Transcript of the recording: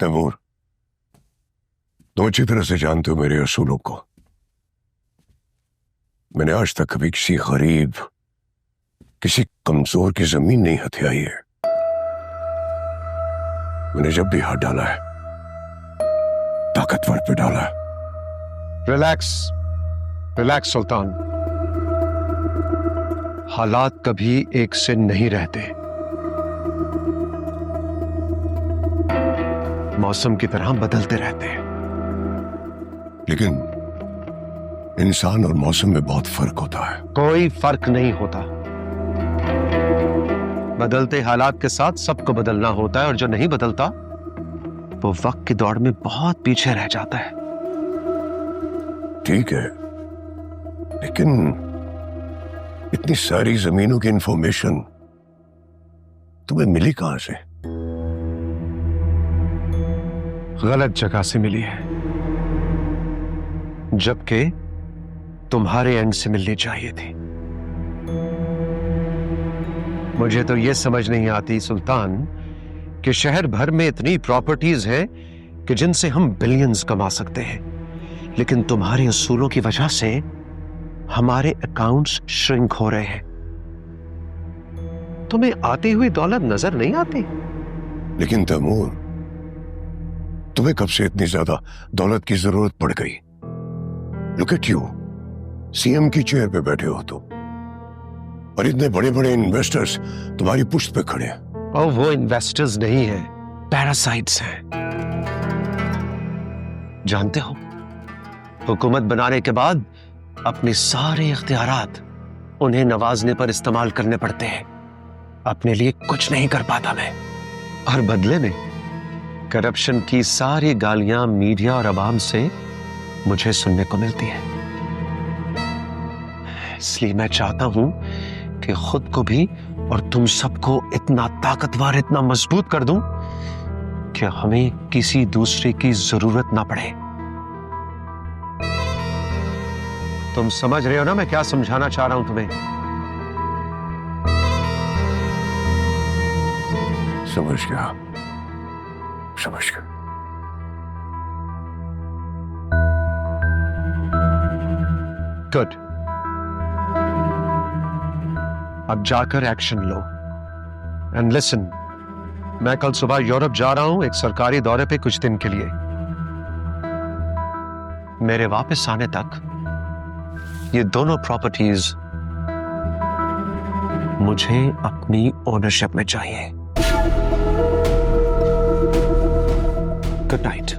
तैमूर, तुम अच्छी तरह से जानते हो मेरे असूलों को। मैंने आज तक कभी किसी गरीब, किसी कमजोर की जमीन नहीं हथियाई है। मैंने जब भी हाथ डाला है ताकतवर पे डाला है। रिलैक्स, रिलैक्स सुल्तान। हालात कभी एक से नहीं रहते, मौसम की तरह बदलते रहते हैं। लेकिन इंसान और मौसम में बहुत फर्क होता है। कोई फर्क नहीं होता। बदलते हालात के साथ सबको बदलना होता है, और जो नहीं बदलता वो वक्त की दौड़ में बहुत पीछे रह जाता है। ठीक है, लेकिन इतनी सारी जमीनों की इंफॉर्मेशन तुम्हें मिली कहां से? गलत जगह से मिली है, जबकि तुम्हारे एंड से मिलनी चाहिए थी। मुझे तो यह समझ नहीं आती सुल्तान कि शहर भर में इतनी प्रॉपर्टीज हैं कि जिनसे हम बिलियंस कमा सकते हैं, लेकिन तुम्हारे उसूलों की वजह से हमारे अकाउंट्स श्रिंक हो रहे हैं। तुम्हें आती हुई दौलत नजर नहीं आती? लेकिन तैमूर, तुम्हें कब से इतनी ज्यादा दौलत की जरूरत पड़ गई? लुक एट यू, सीएम की चेयर पे बैठे हो तुम, और इतने बड़े बड़े इन्वेस्टर्स तुम्हारी पुश्त पे खड़े हैं। और वो इन्वेस्टर्स नहीं है, पैरासाइट्स हैं। जानते हो, हुकूमत बनाने के बाद अपने सारे इख्तियारात उन्हें नवाजने पर इस्तेमाल करने पड़ते हैं। अपने लिए कुछ नहीं कर पाता मैं, और बदले में करप्शन की सारी गालियां मीडिया और अवाम से मुझे सुनने को मिलती है। इसलिए मैं चाहता हूं कि खुद को भी और तुम सबको इतना ताकतवर, इतना मजबूत कर दूं कि हमें किसी दूसरे की जरूरत ना पड़े। तुम समझ रहे हो ना मैं क्या समझाना चाह रहा हूं तुम्हें? समझ गया, समझ गया। गुड। अब जाकर एक्शन लो। एंड लिसन, मैं कल सुबह यूरोप जा रहा हूं एक सरकारी दौरे पे कुछ दिन के लिए। मेरे वापस आने तक ये दोनों प्रॉपर्टीज मुझे अपनी ओनरशिप में चाहिए। Good night.